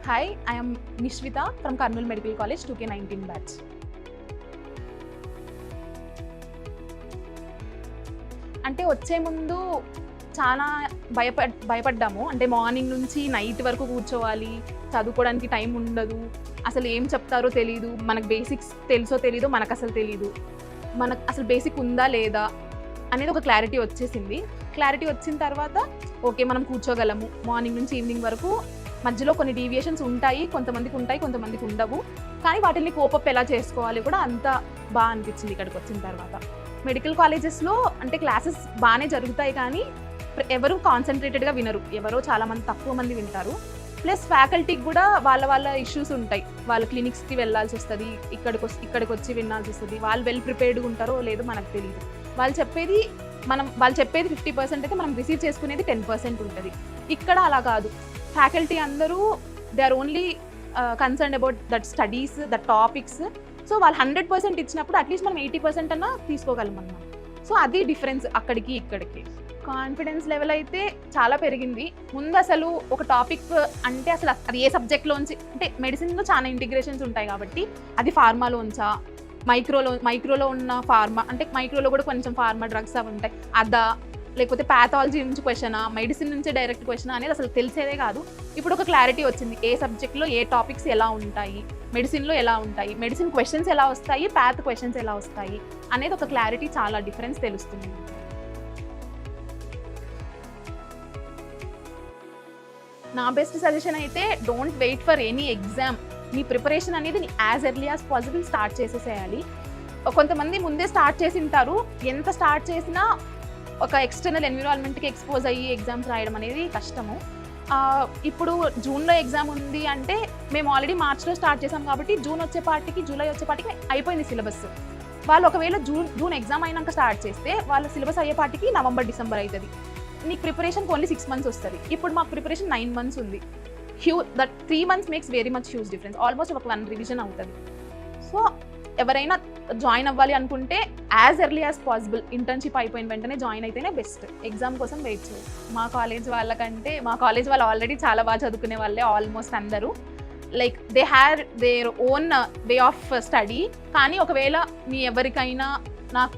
Hi, I am Nishvita from Karnool Medical College 2K19 batch. అంటే వచ్చే ముందు చాలా భయపడ్డాము. అంటే మార్నింగ్ నుంచి నైట్ వరకు కూర్చోవాలి, చదువుకోవడానికి టైం ఉండదు, అసలు ఏం చెప్తారో తెలీదు, మనకు బేసిక్స్ తెలుసో తెలీదో మనకు అసలు తెలీదు, మనకు అసలు బేసిక్ ఉందా లేదా అనేది ఒక క్లారిటీ వచ్చేసింది. క్లారిటీ వచ్చిన తర్వాత ఓకే మనం కూర్చోగలము, మార్నింగ్ నుంచి ఈవినింగ్ వరకు. మధ్యలో కొన్ని డీవియేషన్స్ ఉంటాయి, కొంతమందికి ఉంటాయి, కొంతమందికి ఉండవు, కానీ వాటిని కోపప్ ఎలా చేసుకోవాలి కూడా అంత బాగా అనిపించింది ఇక్కడికి వచ్చిన తర్వాత. మెడికల్ కాలేజెస్లో అంటే క్లాసెస్ బాగానే జరుగుతాయి, కానీ ఎవరు కాన్సన్ట్రేటెడ్గా వినరు, ఎవరో చాలామంది తక్కువ మంది వింటారు. ప్లస్ ఫ్యాకల్టీకి కూడా వాళ్ళ ఇష్యూస్ ఉంటాయి, వాళ్ళ క్లినిక్స్కి వెళ్ళాల్సి వస్తుంది, ఇక్కడికి వచ్చి వినాల్సి వస్తుంది. వాళ్ళు వెల్ ప్రిపేర్డ్గా ఉంటారో లేదో మనకు తెలియదు. వాళ్ళు చెప్పేది 50% అయితే మనం రిసీవ్ చేసుకునేది 10% ఉంటుంది. ఇక్కడ అలా కాదు, ఫ్యాకల్టీ అందరూ they are only concern about that studies, that topics. So వాళ్ళు 100% ఇచ్చినప్పుడు అట్లీస్ట్ మనం 80% అన్నా తీసుకోగలం అన్నమాట. సో అది డిఫరెన్స్ అక్కడికి ఇక్కడికి. కాన్ఫిడెన్స్ లెవెల్ అయితే చాలా పెరిగింది. ముందు అసలు ఒక టాపిక్ అంటే అసలు అది ఏ సబ్జెక్ట్లోంచి, అంటే మెడిసిన్లో చాలా ఇంటిగ్రేషన్స్ ఉంటాయి కాబట్టి అది ఫార్మాలోంచా, మైక్రోలో ఉన్న ఫార్మా, అంటే మైక్రోలో కూడా కొంచెం ఫార్మా డ్రగ్స్ అవి ఉంటాయి, అదా లేకపోతే ప్యాథాలజీ నుంచి క్వశ్చనా, మెడిసిన్ నుంచి డైరెక్ట్ క్వశ్చన్ అనేది అసలు తెలిసేదే కాదు. ఇప్పుడు ఒక క్లారిటీ వచ్చింది, ఏ సబ్జెక్ట్లో ఏ టాపిక్స్ ఎలా ఉంటాయి, మెడిసిన్లో ఎలా ఉంటాయి, మెడిసిన్ క్వశ్చన్స్ ఎలా వస్తాయి, ప్యాథ్ క్వశ్చన్స్ ఎలా వస్తాయి అనేది ఒక క్లారిటీ, చాలా డిఫరెన్స్ తెలుస్తుంది. నా బెస్ట్ సజెషన్ అయితే don't wait for any exam. నీ ప్రిపరేషన్ అనేది as early as possible start చేసేసేయాలి. కొంతమంది ముందే స్టార్ట్ చేసి ఉంటారు, ఎంత స్టార్ట్ చేసినా ఒక ఎక్స్టర్నల్ ఎన్విరాన్మెంట్కి ఎక్స్పోజ్ అయ్యి ఎగ్జామ్స్ రాయడం అనేది కష్టము. ఇప్పుడు జూన్లో ఎగ్జామ్ ఉంది అంటే మేము ఆల్రెడీ మార్చ్లో స్టార్ట్ చేసాం కాబట్టి జూన్ వచ్చేపాటికి, జూలై వచ్చేపాటికి అయిపోయింది సిలబస్. వాళ్ళు ఒకవేళ జూన్ ఎగ్జామ్ అయినాక స్టార్ట్ చేస్తే వాళ్ళ సిలబస్ అయ్యేపాటికి నవంబర్, డిసెంబర్ అవుతుంది. నీకు ప్రిపరేషన్కి ఓన్లీ 6 months వస్తుంది. ఇప్పుడు మాకు ప్రిపరేషన్ 9 months ఉంది. That 3 months makes very much huge difference. Almost ఒక 1 revision అవుతుంది. సో ఎవరైనా జాయిన్ అవ్వాలి అనుకుంటే as early as possible internship అయిపోయిన వెంటనే జాయిన్ అయితేనే బెస్ట్. ఎగ్జామ్ కోసం వెయిట్ చేయాలి. మా కాలేజ్ వాళ్ళు ఆల్రెడీ చాలా బాగా చదువుకునే వాళ్ళే ఆల్మోస్ట్ అందరూ. Like they have their own way of study. కానీ ఒకవేళ మీ ఎవరికైనా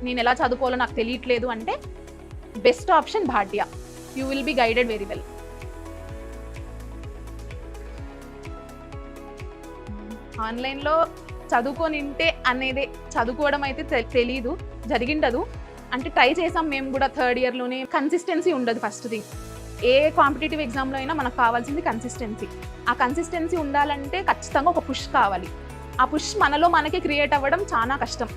నేను ఎలా చదువుకోవాలో నాకు తెలియట్లేదు అంటే best option Bhatia. You will be guided very well. ఆన్లైన్లో చదువుకొనింటే అనేది చదువుకోవడం అయితే తెలీదు, జరిగిండదు. అంటే ట్రై చేసాం మేము కూడా 3rd yearలోనే. కన్సిస్టెన్సీ ఉండదు ఫస్ట్ థింగ్. ఏ కాంపిటేటివ్ ఎగ్జామ్లో అయినా మనకు కావాల్సింది కన్సిస్టెన్సీ. ఆ కన్సిస్టెన్సీ ఉండాలంటే ఖచ్చితంగా ఒక పుష్ కావాలి. ఆ పుష్ మనకి క్రియేట్ అవ్వడం చాలా కష్టం.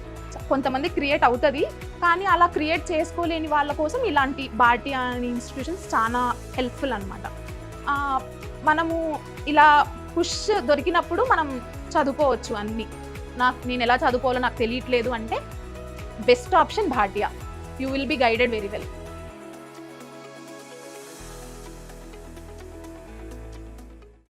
కొంతమంది క్రియేట్ అవుతుంది, కానీ అలా క్రియేట్ చేసుకోలేని వాళ్ళ కోసం ఇలాంటి భాటియా అనే ఇన్స్టిట్యూషన్స్ చాలా హెల్ప్ఫుల్ అనమాట. మనము ఇలా పుష్ దొరికినప్పుడు మనం చదువుకోవచ్చు అన్నీ. నేను ఎలా చదువుకోవాలో నాకు తెలియట్లేదు అంటే best option Bhatia. You will be guided very well.